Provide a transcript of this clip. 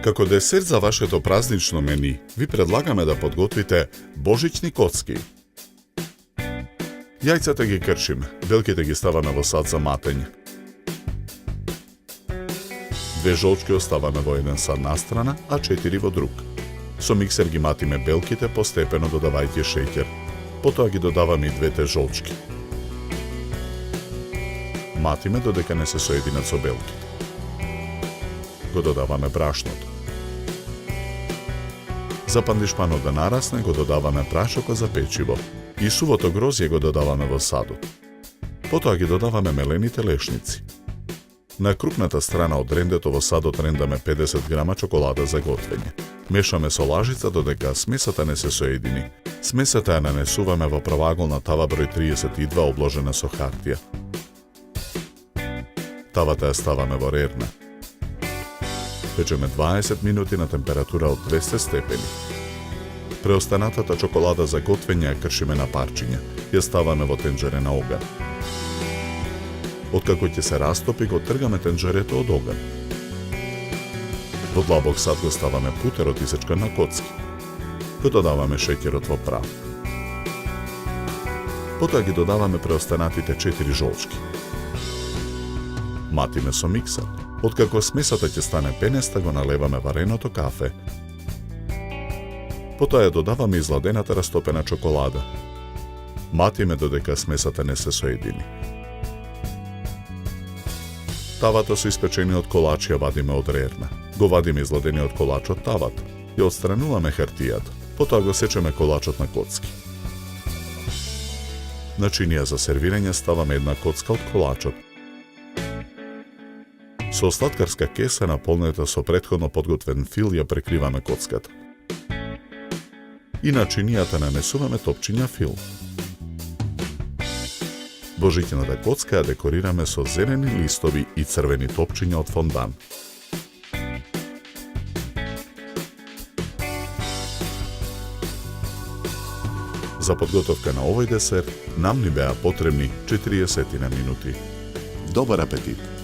Како десерт за вашето празнично мени, ви предлагаме да подготвите божични коцки. Јајцата ги кршиме, белките ги ставаме во сад за матење. 2 жолчки оставаме во еден сад настрана, а 4 во друг. Со миксер ги матиме белките, постепено додавајќи шеќер. Потоа ги додаваме и 2 жолчки. Матиме додека не се соединат со белките. Го додаваме брашното. За пандишпанот да нарасне, го додаваме прашокот за печиво и сувото грозје го додаваме во садот. Потоа ги додаваме мелените лешници. На крупната страна од рендето во садот рендаме 50 грама чоколада за готвење. Мешаме со лажица додека смесата не се соедини. Смесата ја нанесуваме во правоаголна тава број 32 обложена со хартија. Тавата ја ставаме во рерна. Печеме 20 минути на температура од 200 степени. Преостанатата чоколада за готвење ја кршиме на парчиња. Ја ставаме во тенџере на оган. Откако ќе се растопи, го тргаме тенџерето од оган. Во длабок сад го ставаме путерот исечкан на коцки. Го додаваме шеќерот во прав. Потоа ги додаваме преостанатите 4 жолчки. Матиме со миксер. Откако смесата ќе стане пенеста, го налеваме вареното кафе. Потоа ја додаваме изладената растопена чоколада. Матиме додека смесата не се соедини. Тавата со испечениот колач ја вадиме од рерна. Го вадиме изладениот колач од тавата. Ја отстрануваме хартијата. Потоа го сечеме колачот на коцки. На чинија за сервирање ставаме една коцка од колачот. Со сладкарска кеса наполнета со претходно подготвен фил ја прекриваме коцката. И на чинијата нанесуваме топчиња фил. Божиќната коцка ја декорираме со зелени листови и црвени топчиња од фондан. За подготовка на овој десерт нам ни беа потребни 40 минути. Добар апетит!